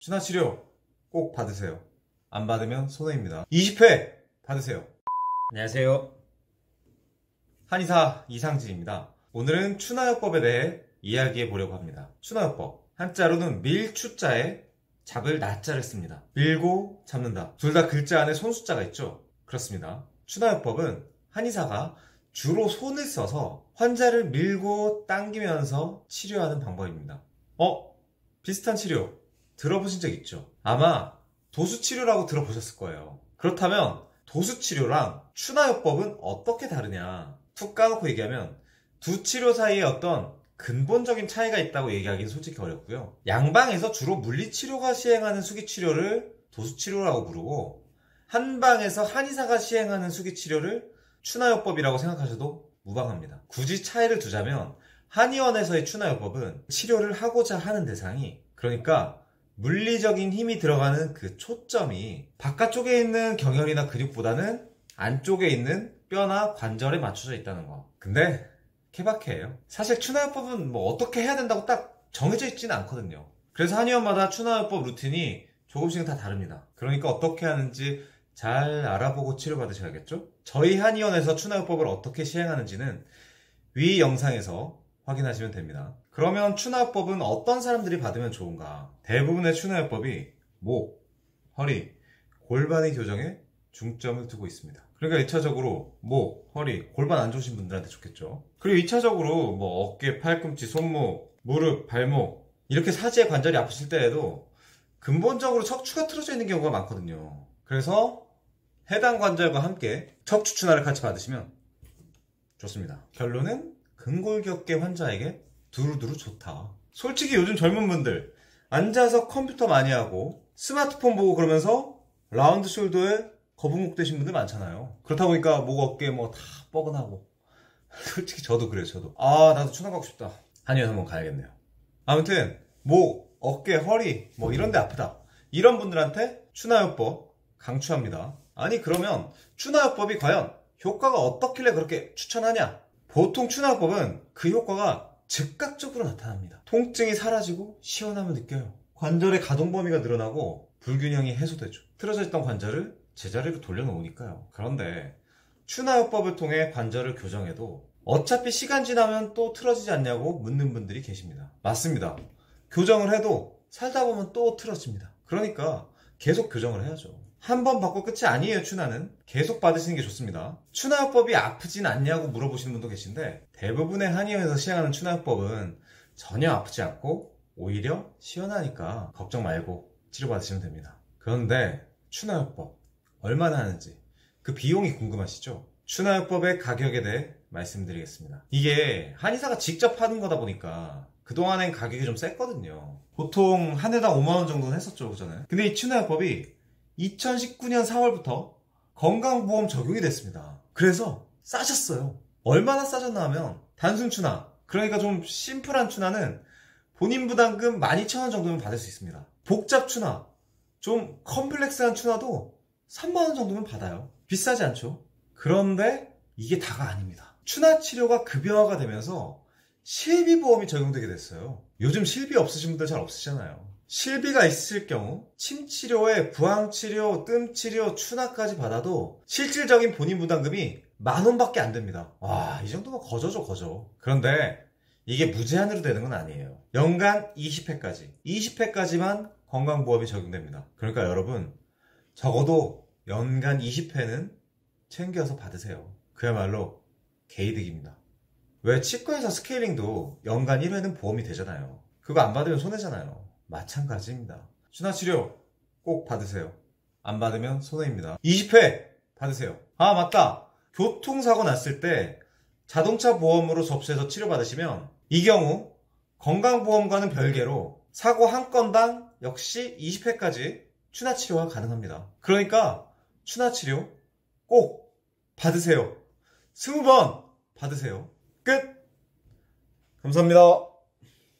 추나치료 꼭 받으세요. 안 받으면 손해입니다. 20회 받으세요. 안녕하세요. 한의사 이상진입니다. 오늘은 추나요법에 대해 이야기해 보려고 합니다. 추나요법, 한자로는 밀추자에 잡을 나자를 씁니다. 밀고 잡는다. 둘 다 글자 안에 손수자가 있죠? 그렇습니다. 추나요법은 한의사가 주로 손을 써서 환자를 밀고 당기면서 치료하는 방법입니다. 비슷한 치료 들어보신 적 있죠? 아마 도수치료라고 들어보셨을 거예요. 그렇다면 도수치료랑 추나요법은 어떻게 다르냐? 툭 까놓고 얘기하면 두 치료 사이에 어떤 근본적인 차이가 있다고 얘기하기는 솔직히 어렵고요. 양방에서 주로 물리치료가 시행하는 수기치료를 도수치료라고 부르고, 한방에서 한의사가 시행하는 수기치료를 추나요법이라고 생각하셔도 무방합니다. 굳이 차이를 두자면 한의원에서의 추나요법은 치료를 하고자 하는 대상이, 그러니까 물리적인 힘이 들어가는 그 초점이 바깥쪽에 있는 경혈이나 근육보다는 안쪽에 있는 뼈나 관절에 맞춰져 있다는 거. 근데 케바케예요. 사실 추나요법은 뭐 어떻게 해야 된다고 딱 정해져 있지는 않거든요. 그래서 한의원마다 추나요법 루틴이 조금씩은 다 다릅니다. 그러니까 어떻게 하는지 잘 알아보고 치료받으셔야겠죠? 저희 한의원에서 추나요법을 어떻게 시행하는지는 위 영상에서 확인하시면 됩니다. 그러면 추나요법은 어떤 사람들이 받으면 좋은가? 대부분의 추나요법이 목, 허리, 골반의 교정에 중점을 두고 있습니다. 그러니까 1차적으로 목, 허리, 골반 안 좋으신 분들한테 좋겠죠. 그리고 2차적으로 뭐 어깨, 팔꿈치, 손목, 무릎, 발목 이렇게 사지의 관절이 아프실 때에도 근본적으로 척추가 틀어져 있는 경우가 많거든요. 그래서 해당 관절과 함께 척추 추나를 같이 받으시면 좋습니다. 결론은 근골격계 환자에게 두루두루 좋다. 솔직히 요즘 젊은 분들 앉아서 컴퓨터 많이 하고 스마트폰 보고 그러면서 라운드 숄더에 거북목 되신 분들 많잖아요. 그렇다 보니까 목, 어깨 뭐 다 뻐근하고 솔직히 저도 그래요. 저도 나도 추나 가고 싶다. 한의원 한번 가야겠네요. 아무튼 목, 어깨, 허리 뭐 이런 데 아프다, 이런 분들한테 추나요법 강추합니다. 아니 그러면 추나요법이 과연 효과가 어떻길래 그렇게 추천하냐? 보통 추나요법은 그 효과가 즉각적으로 나타납니다. 통증이 사라지고 시원함을 느껴요. 관절의 가동 범위가 늘어나고 불균형이 해소되죠. 틀어져 있던 관절을 제자리로 돌려놓으니까요. 그런데 추나요법을 통해 관절을 교정해도 어차피 시간 지나면 또 틀어지지 않냐고 묻는 분들이 계십니다. 맞습니다. 교정을 해도 살다 보면 또 틀어집니다. 그러니까 계속 교정을 해야죠. 한 번 받고 끝이 아니에요. 추나는 계속 받으시는 게 좋습니다. 추나요법이 아프진 않냐고 물어보시는 분도 계신데, 대부분의 한의원에서 시행하는 추나요법은 전혀 아프지 않고 오히려 시원하니까 걱정 말고 치료받으시면 됩니다. 그런데 추나요법 얼마나 하는지 그 비용이 궁금하시죠? 추나요법의 가격에 대해 말씀드리겠습니다. 이게 한의사가 직접 하는 거다 보니까 그동안엔 가격이 좀 셌거든요. 보통 한 해당 5만원 정도는 했었죠, 그전에. 근데 이 추나요법이 2019년 4월부터 건강보험 적용이 됐습니다. 그래서 싸졌어요. 얼마나 싸졌나 하면 단순 추나, 그러니까 좀 심플한 추나는 본인 부담금 12,000원 정도면 받을 수 있습니다. 복잡 추나, 좀 컴플렉스한 추나도 3만원 정도면 받아요. 비싸지 않죠? 그런데 이게 다가 아닙니다. 추나 치료가 급여화가 되면서 실비보험이 적용되게 됐어요. 요즘 실비 없으신 분들 잘 없으시잖아요. 실비가 있을 경우 침치료에 부항치료, 뜸치료, 추나까지 받아도 실질적인 본인 부담금이 10,000원밖에 안 됩니다. 와, 이 정도면 거저죠, 거저. 그런데 이게 무제한으로 되는 건 아니에요. 연간 20회까지 20회까지만 건강보험이 적용됩니다. 그러니까 여러분 적어도 연간 20회는 챙겨서 받으세요. 그야말로 개이득입니다. 왜 치과에서 스케일링도 연간 1회는 보험이 되잖아요. 그거 안 받으면 손해잖아요. 마찬가지입니다. 추나치료 꼭 받으세요. 안 받으면 손해입니다. 20회 받으세요. 아 맞다, 교통사고 났을 때 자동차 보험으로 접수해서 치료받으시면 이 경우 건강보험과는 별개로 사고 한 건당 역시 20회까지 추나치료가 가능합니다. 그러니까 추나치료 꼭 받으세요. 20번 받으세요. 끝! 감사합니다.